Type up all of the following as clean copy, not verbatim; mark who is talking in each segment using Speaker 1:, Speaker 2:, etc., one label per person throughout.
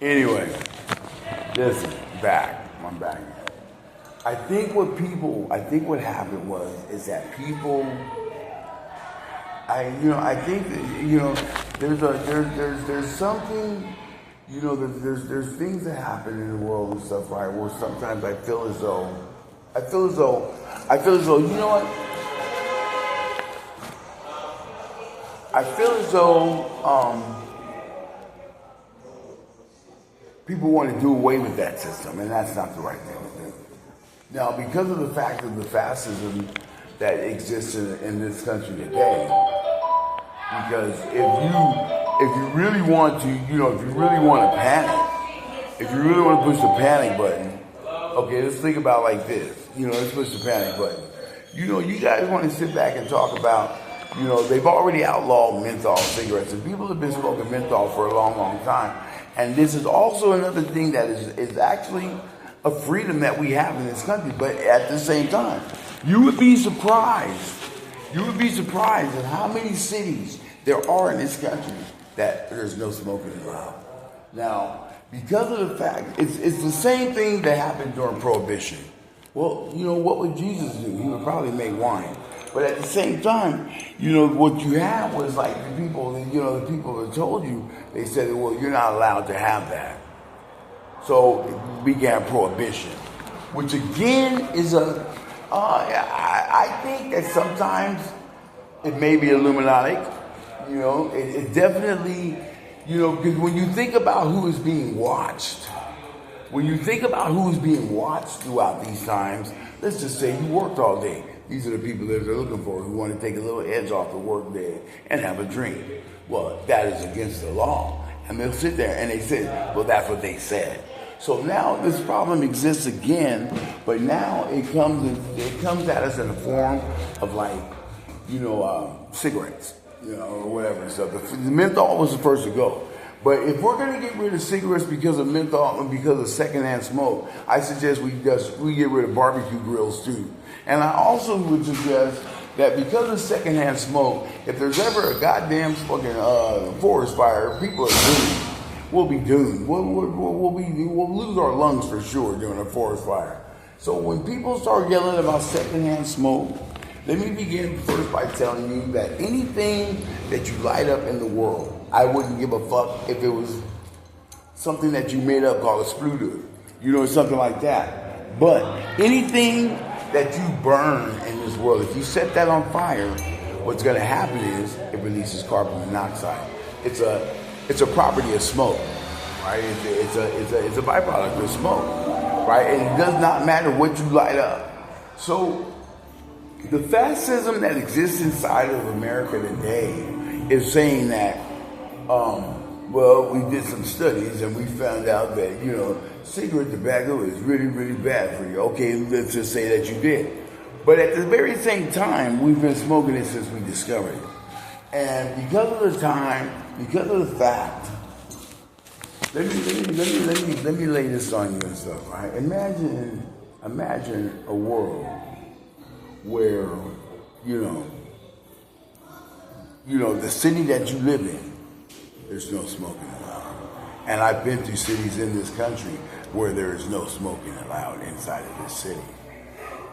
Speaker 1: Anyway, listen, I'm back. I think what happened is that people, I think that, there's something, there's things that happen in the world and stuff, right? Where sometimes I feel as though, you know what? I feel as though, people want to do away with that system, and that's not the right thing to do. Now, because of the fact of the fascism that exists in this country today, because if you really want to, if you really want to panic, if you really want to push the panic button, okay, let's think about it like this. Let's push the panic button. You guys want to sit back and talk about, they've already outlawed menthol cigarettes, and people have been smoking menthol for a long, long time. And this is also another thing that is actually a freedom that we have in this country. But at the same time, you would be surprised at how many cities there are in this country that there's no smoking allowed. Now, because of the fact, it's the same thing that happened during Prohibition. Well, what would Jesus do? He would probably make wine. But at the same time, what you had was like the people that told you, they said, well, you're not allowed to have that. So it began Prohibition, which again is I think that sometimes it may be Illuminati. It definitely, because when you think about who is being watched, throughout these times, let's just say you worked all day. These are the people that they're looking for, who want to take a little edge off the work day and have a drink. Well, that is against the law. And they'll sit there and they say, well, that's what they said. So now this problem exists again, but now it comes at us in the form of cigarettes, or whatever. So the menthol was the first to go. But if we're going to get rid of cigarettes because of menthol and because of secondhand smoke, I suggest we get rid of barbecue grills too. And I also would suggest that because of secondhand smoke, if there's ever a goddamn fucking forest fire, people are doomed. We'll be doomed. We'll lose our lungs for sure during a forest fire. So when people start yelling about secondhand smoke, let me begin first by telling you that anything that you light up in the world, I wouldn't give a fuck if it was something that you made up called a spluter, something like that. But anything that you burn in this world, if you set that on fire, what's going to happen is it releases carbon monoxide. It's a property of smoke, right? It's a byproduct of smoke, right? And it does not matter what you light up. So the fascism that exists inside of America today is saying that, well, we did some studies and we found out that, cigarette tobacco is really, really bad for you. Okay, let's just say that you did. But at the very same time, we've been smoking it since we discovered it. And because of the fact, let me lay this on you and stuff, right? Imagine a world where, the city that you live in, there's no smoking allowed. And I've been through cities in this country where there is no smoking allowed inside of this city.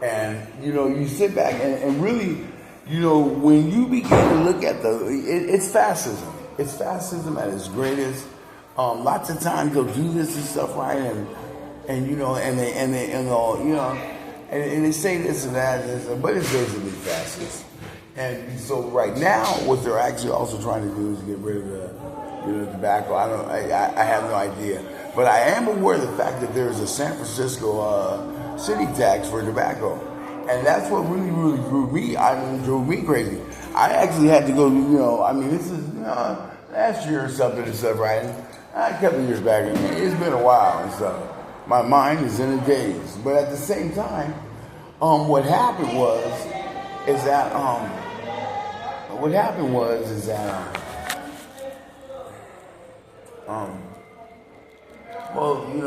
Speaker 1: And, you sit back and really, when you begin to look at it's fascism. It's fascism at its greatest. Lots of times they'll do this and stuff, right? And they say this and that, but it's basically fascist. And so right now, what they're actually also trying to do is get rid of the tobacco. I have no idea. But I am aware of the fact that there is a San Francisco city tax for tobacco. And that's what really, really drove me crazy. I actually had to go, this is last year or something and stuff, right? A couple of years back, it's been a while and stuff. My mind is in a daze. But at the same time, what happened was that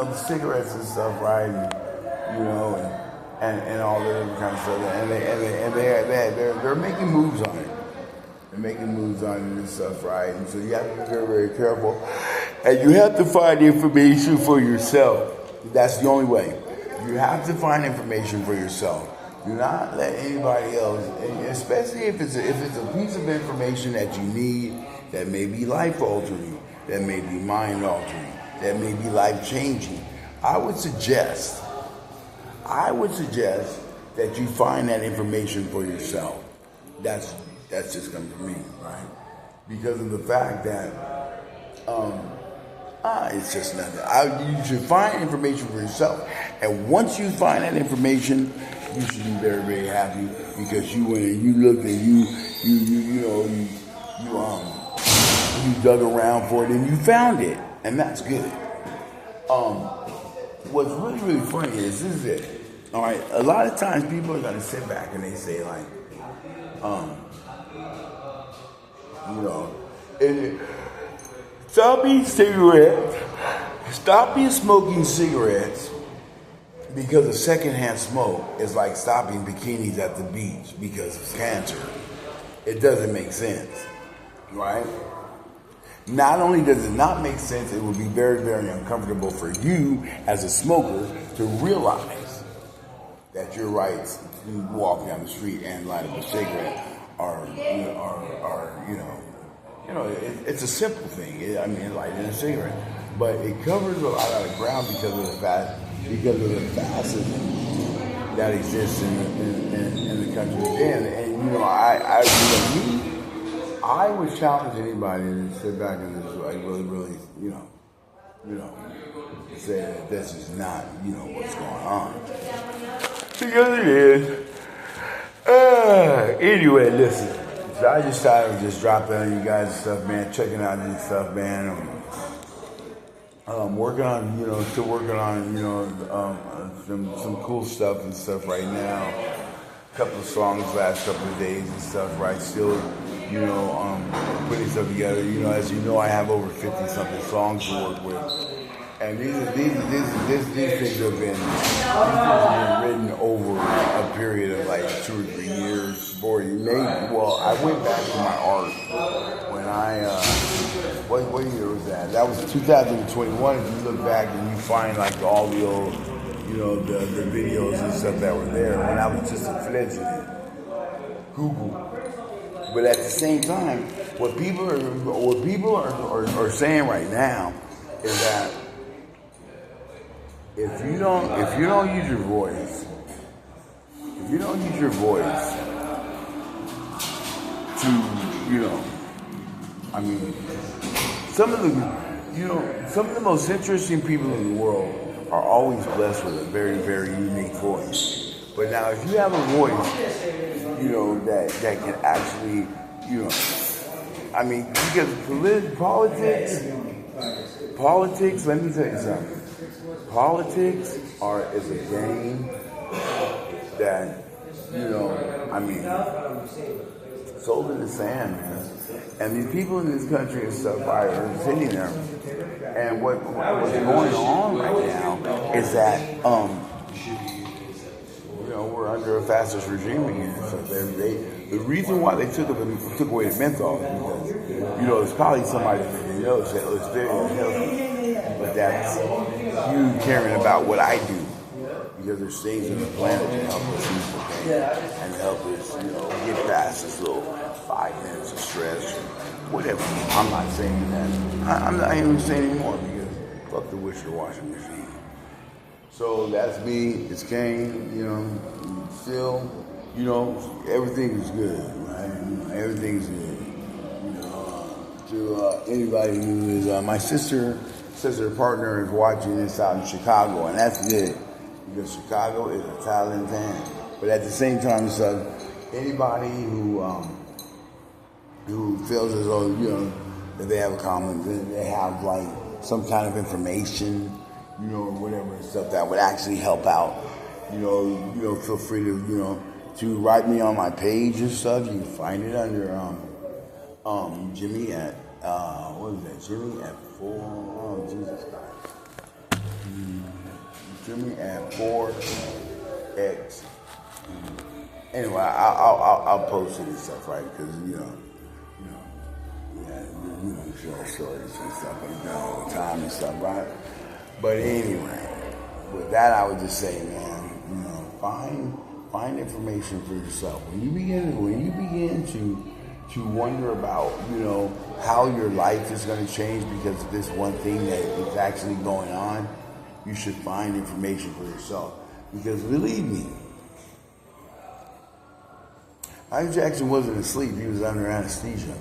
Speaker 1: the cigarettes and stuff, right? And all the other kind of stuff, and they're making moves on it. They're making moves on it and stuff, right? And so you have to be very, very careful. And you have to find information for yourself. That's the only way. You have to find information for yourself. Do not let anybody else, especially if it's a piece of information that you need, that may be life altering, that may be mind altering, that may be life changing. I would suggest that you find that information for yourself. That's just coming from me, right? Because of the fact that it's just nothing. You should find information for yourself, and once you find that information, you should be very, very happy because you went and you looked and you dug around for it and you found it, and that's good. What's really, really funny is this is it. All right, a lot of times people are gonna sit back and they say like, stop smoking cigarettes because of secondhand smoke is like stopping bikinis at the beach because of cancer. It doesn't make sense, right? Not only does it not make sense, it would be very, very uncomfortable for you as a smoker to realize that your rights to walk down the street and light up a cigarette it's a simple thing. Lighting a cigarette, but it covers a lot of the ground because of the fascism that exists in the country today. And I would challenge anybody to sit back and just really, say that this is not, what's going on. Because it is. Anyway, listen. So I just thought I would just drop that on you guys and stuff, man. Checking out this stuff, man. Working on, still working on, some cool stuff and stuff right now. A couple of songs last couple of days and stuff, right? Still, putting stuff together. As you know, I have over 50-something songs to work with. And these things have been written over a period of like 2 or 3 years. I went back to my art when what year was that? That was 2021. If you look back and you find like all the old, the videos and stuff that were there when I was just a fledgling Google. But at the same time, what people are saying right now is that if you don't use your voice, to, some of the most interesting people in the world are always blessed with a very, very unique voice. But now if you have a voice, that can actually, because politics, let me tell you something. Politics is a game that, sold in the sand, man. And these people in this country and stuff are sitting there. And what's going on right now is that, we're under a fascist regime again. So the reason why they took away the menthol is because, it's probably somebody that said, it's very unhealthy. But that's you caring about what I do. Because there's things on the planet to help us use the game and help us, get past this little 5 minutes of stress or whatever. I'm not saying that. I'm not even saying anymore because fuck the wisher washing machine. So that's me. It's Kane. Still, everything is good, right? Everything's good. To anybody who is my sister partner is watching this out in Chicago, and that's good. Because Chicago is a Italian town. But at the same time, so anybody who feels as though, that they have a comment, that they have like some kind of information, or whatever and stuff that would actually help out, feel free to write me on my page and stuff. You can find it under Jimmy at Jimmy at 4. Oh, Jesus Christ. Jimmy at 4X. Anyway, I'll post it and stuff, right? Because short stories and stuff like that all the time and stuff, right? But anyway, with that, I would just say, man, you know, find information for yourself. When you begin to wonder about, you know, how your life is going to change because of this one thing that is actually going on, you should find information for yourself. Because believe me, Michael Jackson wasn't asleep, he was under anesthesia.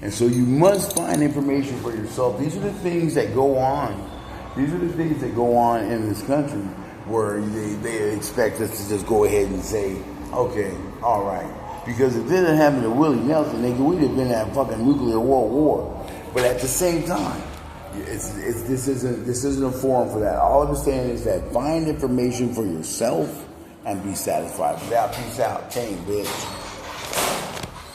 Speaker 1: And so you must find information for yourself. These are the things that go on. These are the things that go on in this country where they expect us to just go ahead and say, okay, all right. Because if it didn't happen to Willie Nelson, nigga, we'd have been at fucking nuclear world war. But at the same time, this isn't a forum for that. All I'm saying is that find information for yourself and be satisfied. With that, peace out. King, bitch.